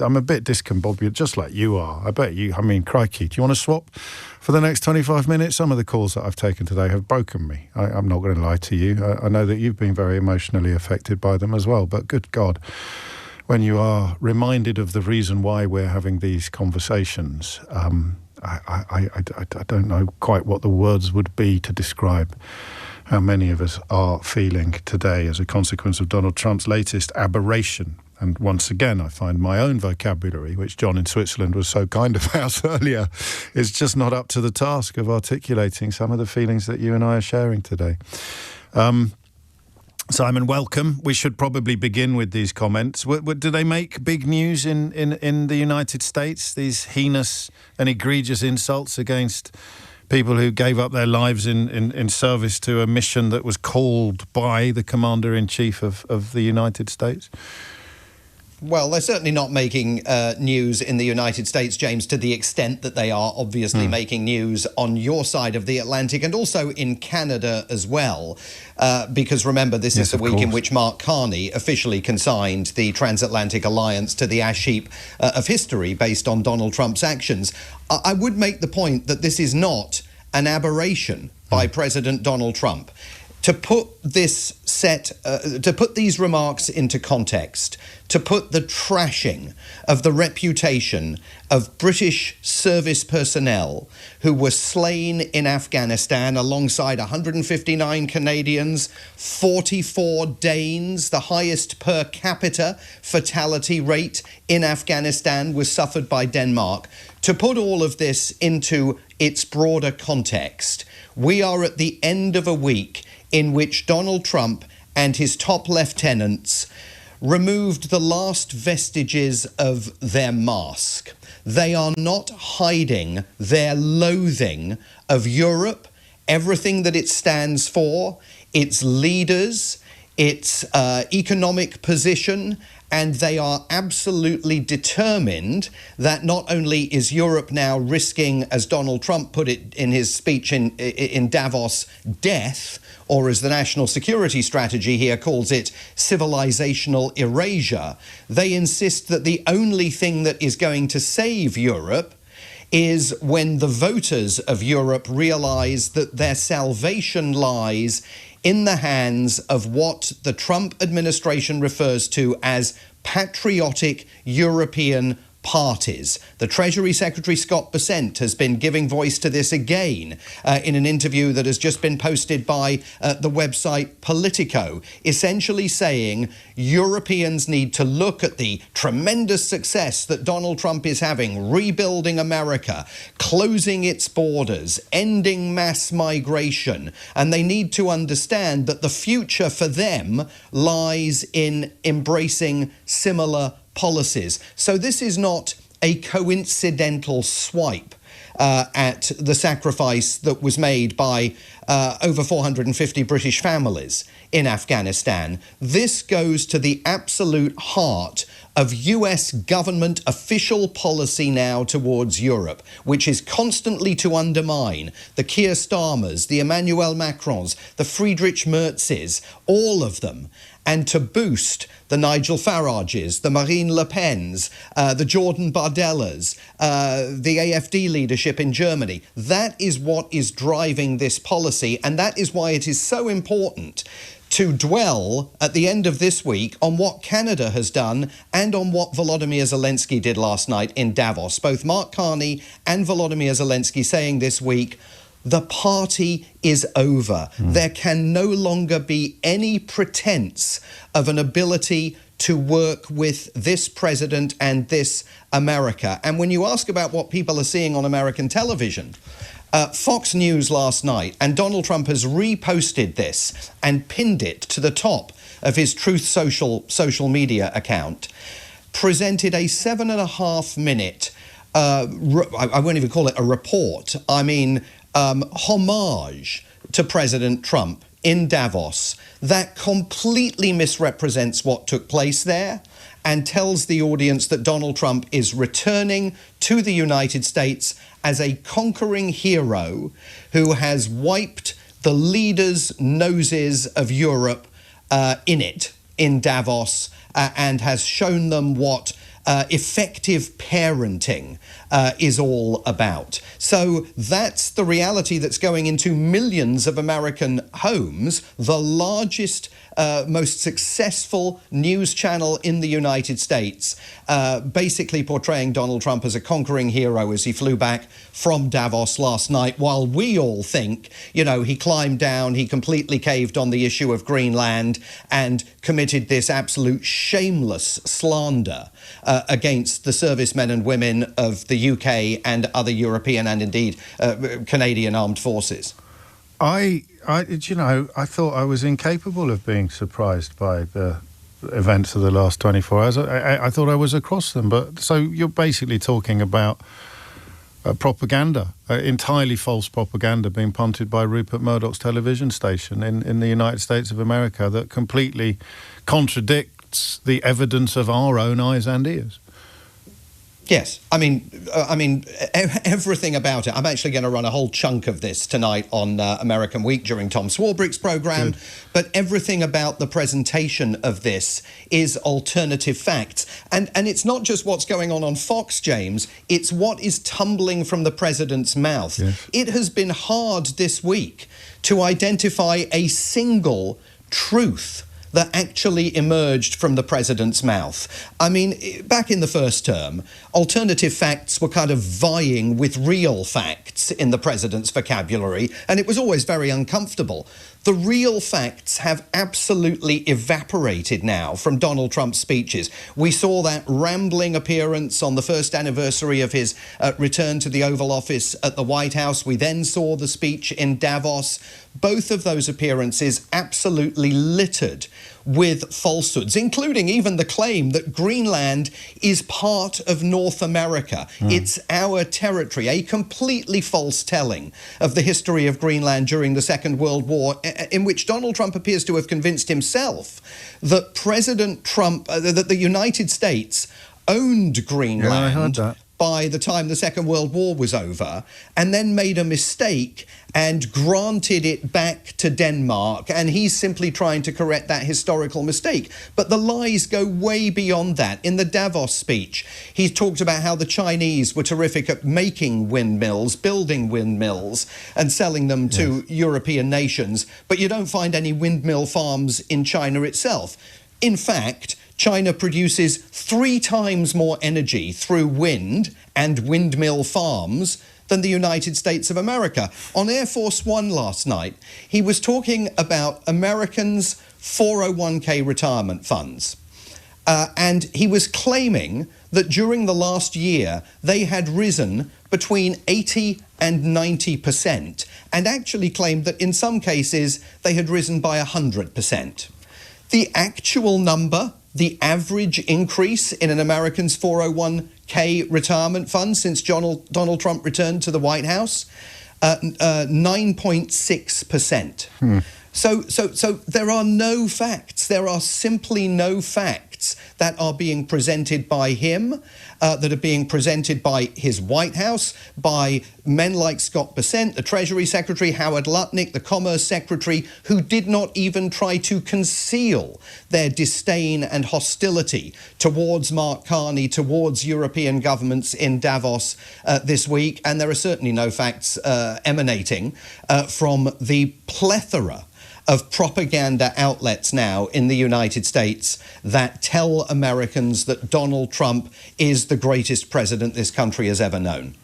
I'm a bit discombobulated, just like you are. I bet you, crikey, do you want to swap for the next 25 minutes? Some of the calls that I've taken today have broken me. I'm not going to lie to you. I know that you've been very emotionally affected by them as well, but good God, when you are reminded of the reason why we're having these conversations, I don't know quite what the words would be to describe how many of us are feeling today as a consequence of Donald Trump's latest aberration. And once again, I find my own vocabulary, which John in Switzerland was so kind about earlier, is just not up to the task of articulating some of the feelings that you and I are sharing today. Simon, welcome. We should probably begin with these comments. Do they make big news in the United States, these heinous and egregious insults against people who gave up their lives in service to a mission that was called by the Commander-in-Chief of the United States? Well, they're certainly not making news in the United States, James, to the extent that they are obviously making news on your side of the Atlantic and also in Canada as well. Because remember, this is the week in which Mark Carney officially consigned the Transatlantic alliance to the ash heap of history based on Donald Trump's actions. I would make the point that this is not an aberration by President Donald Trump. To put these remarks into context, to put the trashing of the reputation of British service personnel who were slain in Afghanistan alongside 159 Canadians, 44 Danes, the highest per capita fatality rate in Afghanistan was suffered by Denmark. To put all of this into its broader context, we are at the end of a week in which Donald Trump and his top lieutenants removed the last vestiges of their mask. They are not hiding their loathing of Europe, everything that it stands for, its leaders, its economic position, and they are absolutely determined that not only is Europe now risking, as Donald Trump put it in his speech in Davos, death, or as the national security strategy here calls it, civilizational erasure. They insist that the only thing that is going to save Europe is when the voters of Europe realize that their salvation lies in the hands of what the Trump administration refers to as patriotic European parties. The Treasury Secretary Scott Bessent has been giving voice to this again in an interview that has just been posted by the website Politico, essentially saying Europeans need to look at the tremendous success that Donald Trump is having, rebuilding America, closing its borders, ending mass migration, and they need to understand that the future for them lies in embracing similar policies. So this is not a coincidental swipe at the sacrifice that was made by over 450 British families in Afghanistan. This goes to the absolute heart of US government official policy now towards Europe, which is constantly to undermine the Keir Starmers, the Emmanuel Macrons, the Friedrich Merzes, all of them, and to boost the Nigel Farages, the Marine Le Pens, the Jordan Bardellas, the AfD leadership in Germany. That is what is driving this policy, and that is why it is so important to dwell at the end of this week on what Canada has done and on what Volodymyr Zelensky did last night in Davos. Both Mark Carney and Volodymyr Zelensky saying this week, the party is over. There can no longer be any pretense of an ability to work with this president and this America. And when you ask about what people are seeing on American television, Fox News last night, and Donald Trump has reposted this and pinned it to the top of his Truth social media account, presented a 7.5 minute, I won't even call it a report, homage to President Trump in Davos that completely misrepresents what took place there and tells the audience that Donald Trump is returning to the United States as a conquering hero who has wiped the leaders' noses of Europe in Davos and has shown them what effective parenting is all about. So that's the reality that's going into millions of American homes. The largest, most successful news channel in the United States, basically portraying Donald Trump as a conquering hero as he flew back from Davos last night, while we all think, you know, he climbed down, he completely caved on the issue of Greenland and committed this absolute shameless slander against the servicemen and women of the UK and other European and indeed Canadian armed forces. I thought I was incapable of being surprised by the events of the last 24 hours. I thought I was across them. But so you're basically talking about propaganda, entirely false propaganda being punted by Rupert Murdoch's television station in the United States of America that completely contradicts the evidence of our own eyes and ears. Yes, I mean, everything about it. I'm actually going to run a whole chunk of this tonight on American Week during Tom Swarbrick's program. Good. But everything about the presentation of this is alternative facts. And it's not just what's going on Fox, James. It's what is tumbling from the president's mouth. Yes. It has been hard this week to identify a single truth that actually emerged from the president's mouth. I mean, back in the first term, alternative facts were kind of vying with real facts in the president's vocabulary, and it was always very uncomfortable. The real facts have absolutely evaporated now from Donald Trump's speeches. We saw that rambling appearance on the first anniversary of his return to the Oval Office at the White House. We then saw the speech in Davos. Both of those appearances absolutely littered with falsehoods, including even the claim that Greenland is part of North America. It's our territory, a completely false telling of the history of Greenland during the Second World War, in which Donald Trump appears to have convinced himself that President Trump, that the United States owned Greenland. Yeah, I heard that. By the time the Second World War was over, and then made a mistake and granted it back to Denmark, and he's simply trying to correct that historical mistake. But the lies go way beyond that. In the Davos speech, he talked about how the Chinese were terrific at making windmills, building windmills, and selling them to European nations, but you don't find any windmill farms in China itself. In fact, China produces 3 times more energy through wind and windmill farms than the United States of America. On Air Force One last night, he was talking about Americans' 401k retirement funds. And he was claiming that during the last year, they had risen between 80 and 90%, and actually claimed that in some cases, they had risen by 100%. The actual number, the average increase in an American's 401k retirement fund since Donald Trump returned to the White House, 9.6%. So there are no facts. There are simply no facts that are being presented by him, that are being presented by his White House, by men like Scott Bessent, the Treasury Secretary, Howard Lutnick, the Commerce Secretary, who did not even try to conceal their disdain and hostility towards Mark Carney, towards European governments in Davos this week. And there are certainly no facts emanating from the plethora of propaganda outlets now in the United States that tell Americans that Donald Trump is the greatest president this country has ever known.